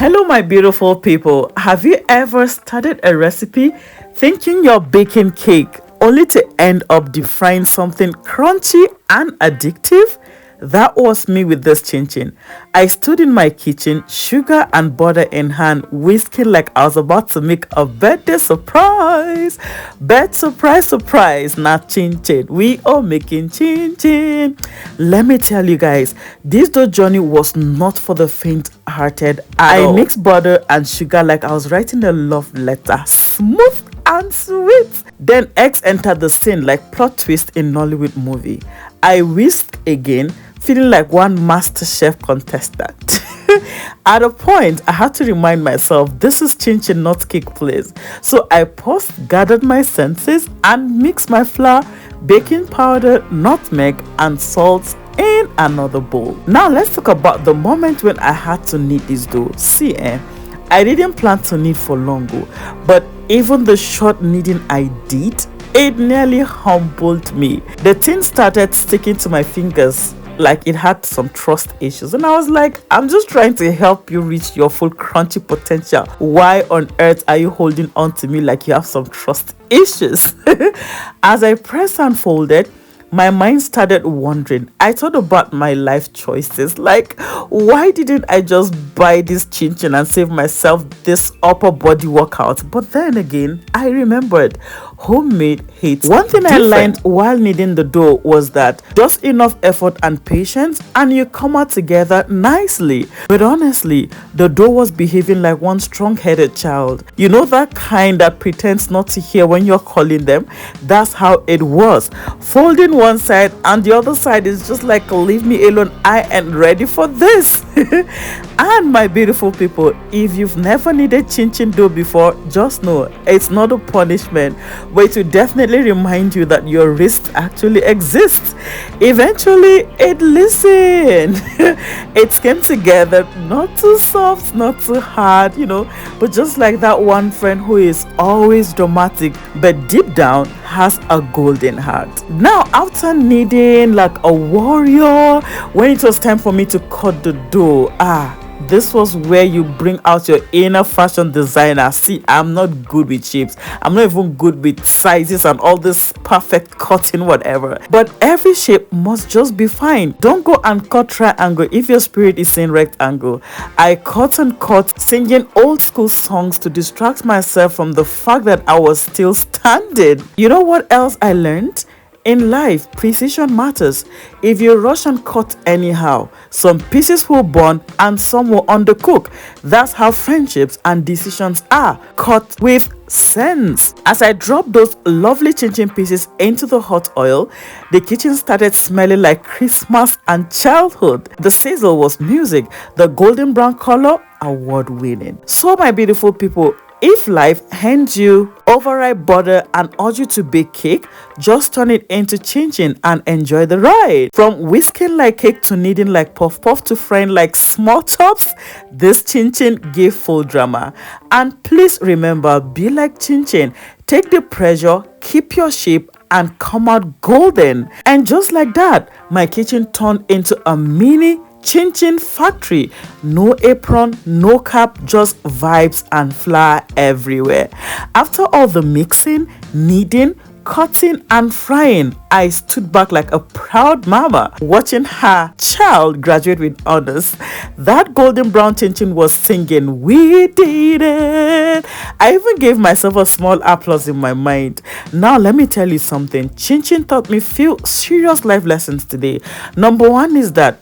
Hello, my beautiful people. Have you ever started a recipe thinking you're baking cake only to end up deep frying something crunchy and addictive? That was me with this chinchin. I stood in my kitchen, sugar and butter in hand, whisking like I was about to make a birthday surprise. Bet surprise, surprise, not chinchin. We are making chinchin. Let me tell you guys, this dough journey was not for the faint-hearted at all. I mixed butter and sugar like I was writing a love letter, smooth and sweet. Then eggs entered the scene like plot twist in Nollywood movie. I whisked again, feeling like one master chef contestant. At a point, I had to remind myself this is chinchin, not cake, please. So I paused, gathered my senses, and mixed my flour, baking powder, nutmeg, and salt in another bowl. Now let's talk about the moment when I had to knead this dough. See, I didn't plan to knead for long, but even the short kneading I did, it nearly humbled me. The thing started sticking to my fingers like it had some trust issues, and I was like, I'm just trying to help you reach your full crunchy potential. Why on earth are you holding on to me like you have some trust issues? As I pressed and folded, my mind started wandering. I thought about my life choices, like why didn't I just buy this chinchin and save myself this upper body workout? But then again, I remembered homemade hits. One thing I learned while kneading the dough was that just enough effort and patience and you come out together nicely. But honestly, the dough was behaving like one strong-headed child. You know, that kind that pretends not to hear when you're calling them? That's how it was. Folding one side and the other side is just like, leave me alone, I am ready for this. And my beautiful people, if you've never kneaded chinchin dough before, just know it's not a punishment, but it will definitely remind you that your wrist actually exists. Eventually it listened. It came together, not too soft, not too hard, but just like that one friend who is always dramatic but deep down has a golden heart. Now, after kneading like a warrior, when it was time for me to cut the dough, this was where you bring out your inner fashion designer. See, I'm not good with shapes. I'm not even good with sizes and all this perfect cutting, whatever. But every shape must just be fine. Don't go and cut triangle if your spirit is in rectangle. I cut and cut, singing old school songs to distract myself from the fact that I was still standing. You know what else I learned? In life, precision matters. If you rush and cut anyhow, some pieces will burn and some will undercook. That's how friendships and decisions are. Cut with sense. As I dropped those lovely chinchin pieces into the hot oil, the kitchen started smelling like Christmas and childhood. The sizzle was music. The golden brown color, award-winning. So my beautiful people, if life hands you overripe butter and urge you to bake cake, just turn it into chinchin and enjoy the ride. From whisking like cake to kneading like puff puff to frying like small chops, this chinchin gave full drama. And please remember, be like chinchin. Take the pressure, keep your shape, and come out golden. And just like that, my kitchen turned into a mini chinchin factory. No apron, no cap, just vibes and flour everywhere. After all the mixing, kneading, cutting and frying, I stood back like a proud mama watching her child graduate with honors. That golden brown chinchin was singing, "We did it." I even gave myself a small applause in my mind. Now let me tell you something. Chinchin taught me few serious life lessons today. Number one is that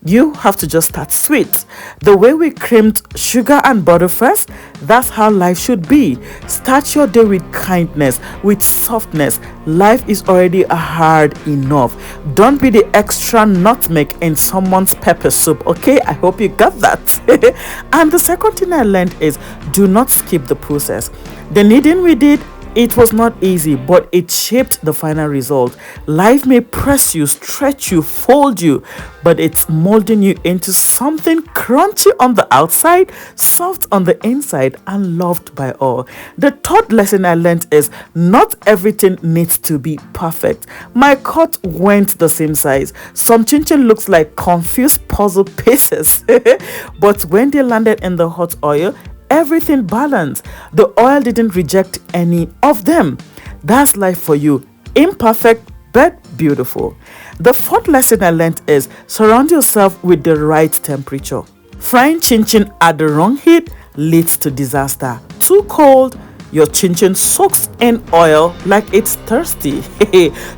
you have to just start sweet. The way we creamed sugar and butter first, that's how life should be. Start your day with kindness, with softness. Life is already hard enough. Don't be the extra nutmeg in someone's pepper soup, okay? I hope you got that. And the second thing I learned is do not skip the process. The kneading we did, It was not easy, but it shaped the final result. Life may press you, stretch you, fold you, but it's molding you into something crunchy on the outside, soft on the inside, and loved by all. The third lesson I learned is not everything needs to be perfect. My cut weren't the same size. Some chinchin looks like confused puzzle pieces, but when they landed in the hot oil, everything balanced. The oil didn't reject any of them. That's life for you. Imperfect but beautiful. The fourth lesson I learned is surround yourself with the right temperature. Frying chinchin at the wrong heat leads to disaster. Too cold, your chinchin soaks in oil like it's thirsty.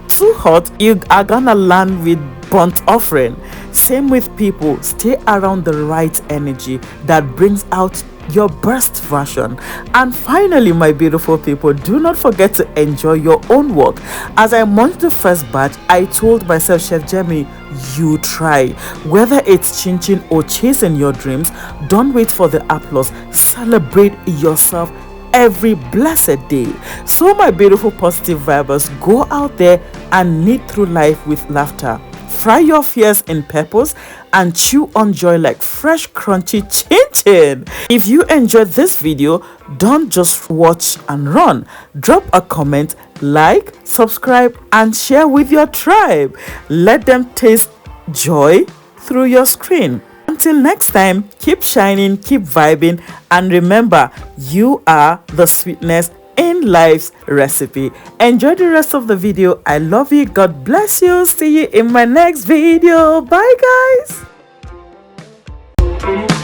Too hot, you are gonna land with burnt offering. Same with people. Stay around the right energy that brings out your best version. And finally, my beautiful people, do not forget to enjoy your own work. As I munched the first batch, I told myself, Chef Jemmy, you try. Whether it's chinchin or chasing your dreams, don't wait for the applause. Celebrate yourself every blessed day. So my beautiful positive vibers, go out there and knit through life with laughter. Fry your fears in purpose and chew on joy like fresh crunchy chinchin. If you enjoyed this video, don't just watch and run. Drop a comment, like, subscribe, and share with your tribe. Let them taste joy through your screen. Until next time, keep shining, keep vibing, and remember, you are the sweetness in life's recipe. Enjoy the rest of the video. I love you. God bless you. See you in my next video. Bye, guys.